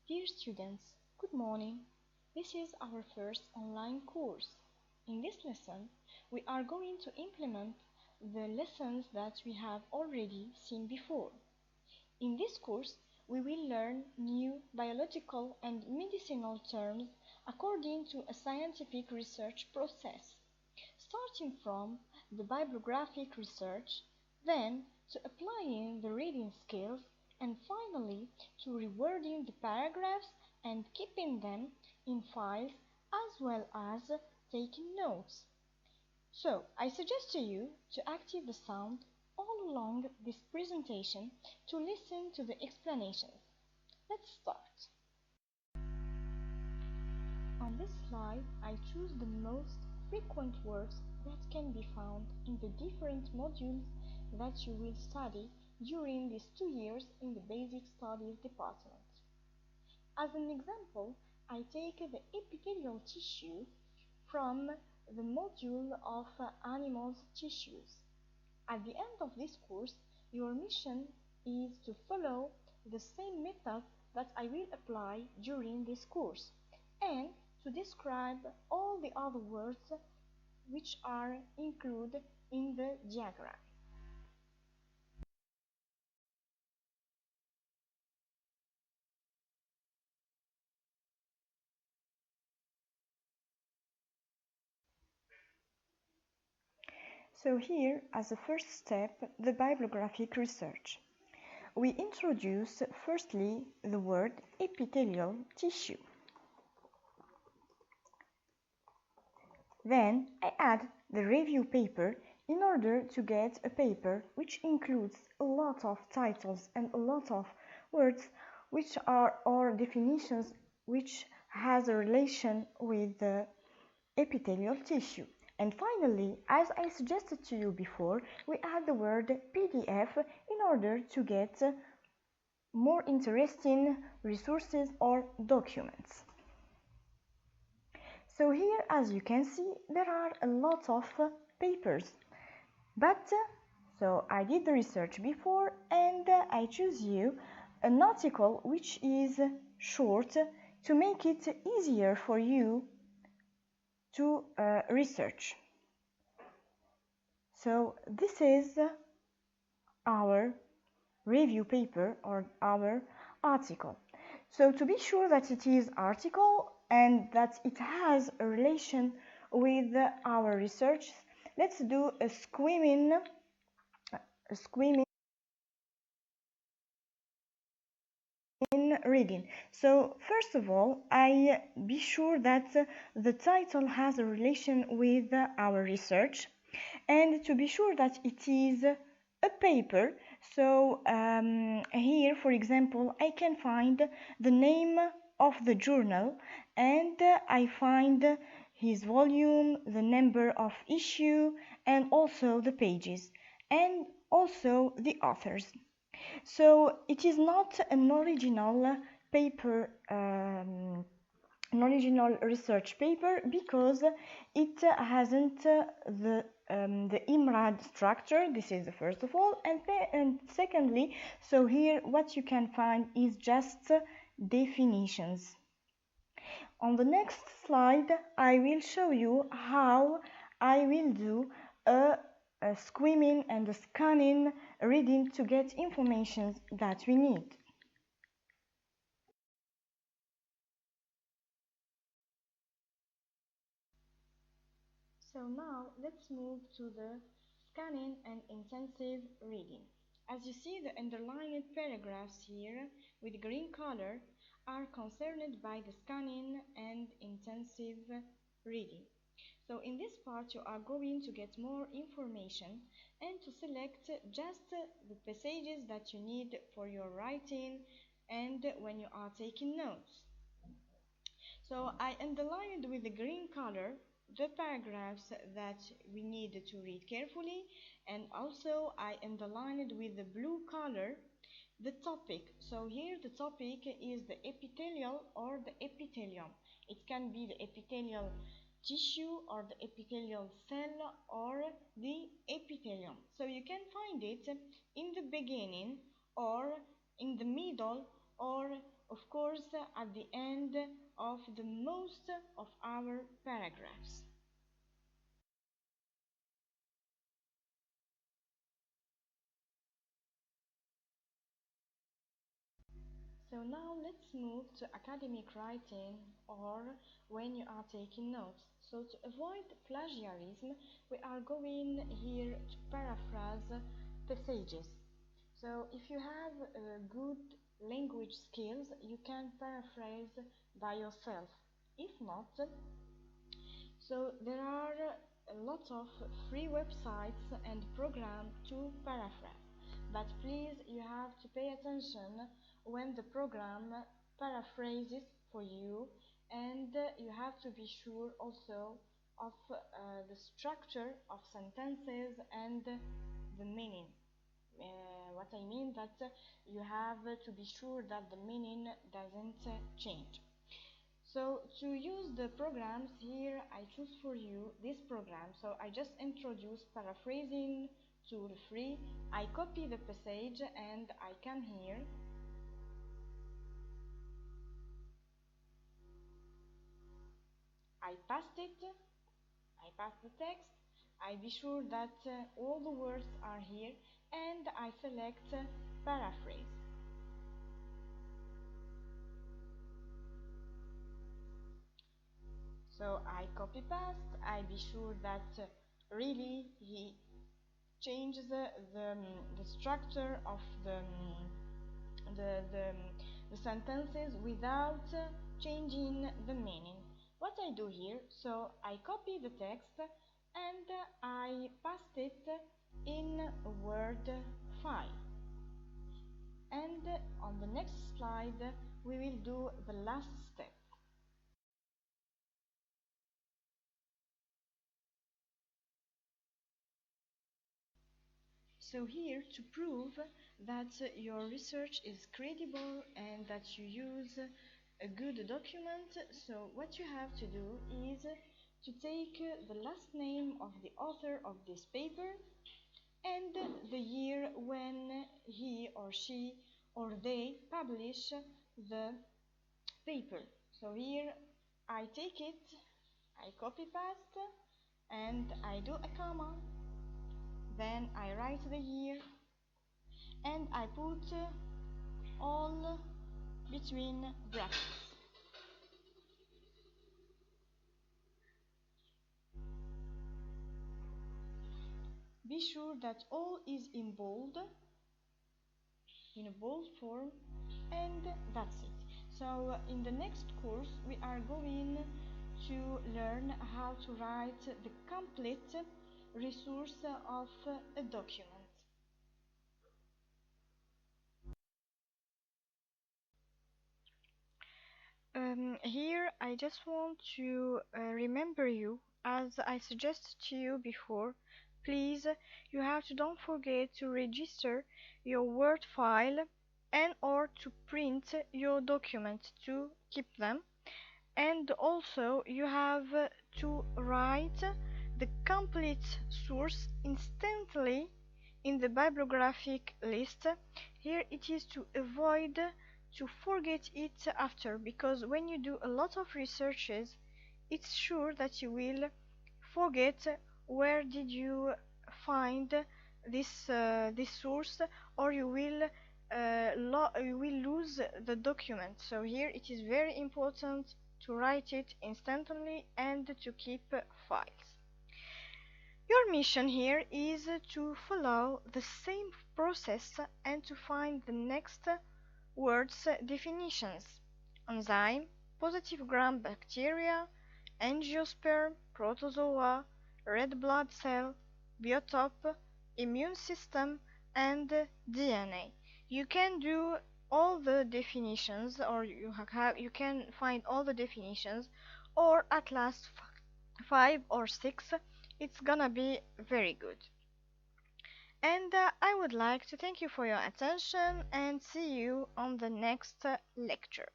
Dear students, good morning. This is our first online course. In this lesson, we are going to implement the lessons that we have already seen before. In this course, we will learn new biological and medicinal terms according to a scientific research process, starting from the bibliographic research, then to applying the reading skills, and finally to rewording the paragraphs and keeping them in files as well as taking notes. So I suggest to you to activate the sound all along this presentation to listen to the explanations. Let's start. On this slide, I choose the most frequent words that can be found in the different modules that you will study during these 2 years in the Basic Studies department. As an example, I take the epithelial tissue from the module of animals' tissues. At the end of this course, your mission is to follow the same method that I will apply during this course and to describe all the other words which are included in the diagram. So here, as a first step, the bibliographic research. We introduce firstly the word epithelial tissue. Then I add the review paper in order to get a paper which includes a lot of titles and a lot of words which are or definitions which has a relation with the epithelial tissue. And finally, as I suggested to you before, we add the word PDF in order to get more interesting resources or documents. So here, as you can see, there are a lot of papers, but so I did the research before and I choose you an article which is short to make it easier for you to research. So this is our review paper or our article. So to be sure that it is article and that it has a relation with our research, let's do a skimming reading. So first of all, I be sure that the title has a relation with our research, and to be sure that it is a paper. So here, for example, I can find the name of the journal and I find his volume, the number of issue, and also the pages, and also the authors. So it is not an original paper, an original research paper, because it hasn't the IMRAD structure. This is the first of all, and secondly, so here what you can find is just definitions. On the next slide, I will show you how I will do a skimming and a scanning reading to get information that we need. So now let's move to the scanning and intensive reading. As you see, the underlined paragraphs here with green color are concerned by the scanning and intensive reading. So in this part you are going to get more information and to select just the passages that you need for your writing and when you are taking notes. So I underlined with the green color the paragraphs that we need to read carefully, and also I underlined with the blue color the topic. So here the topic is the epithelial or the epithelium. It can be the epithelial tissue or the epithelial cell or the epithelium. So you can find it in the beginning or in the middle or of course at the end of the most of our paragraphs. So now let's move to academic writing or when you are taking notes. So to avoid plagiarism, we are going here to paraphrase passages. So if you have good language skills, you can paraphrase by yourself. If not, so there are a lot of free websites and programs to paraphrase. But please, you have to pay attention when the program paraphrases for you, and you have to be sure also of the structure of sentences and the meaning. What I mean that you have to be sure that the meaning doesn't change. So to use the programs here, I choose for you this program. So I just introduce paraphrasing tool free. I copy the passage and I come here. I paste it. I paste the text. I be sure that all the words are here and I select paraphrase. So I copy paste. I be sure that really he changes the structure of the, the, the sentences without changing the meaning. What I do here, so I copy the text and I paste it in Word file. And on the next slide we will do the last step. So here to prove that your research is credible and that you use a good document, so what you have to do is to take the last name of the author of this paper and the year when he or she or they publish the paper. So here I take it, I copy paste and I do a comma, then I write the year and I put all between brackets. Be sure that all is in bold, in a bold form, and that's it. So in the next course we are going to learn how to write the complete resource of a document. Here I just want to remember you, as I suggested to you before, please, you have to don't forget to register your Word file and or to print your document to keep them. And also you have to write the complete source instantly in the bibliographic list. Here it is to avoid to forget it after, because when you do a lot of researches it's sure that you will forget where did you find this source, or you will lose the document. So here it is very important to write it instantly and to keep files. Your mission here is to follow the same process and to find the next words definitions: enzyme, positive gram bacteria, angiosperm, protozoa, red blood cell, biotope, immune system, and DNA. You can do all the definitions, or you can find all the definitions, or at last 5 or 6. It's gonna be very good. And I would like to thank you for your attention and see you on the next lecture.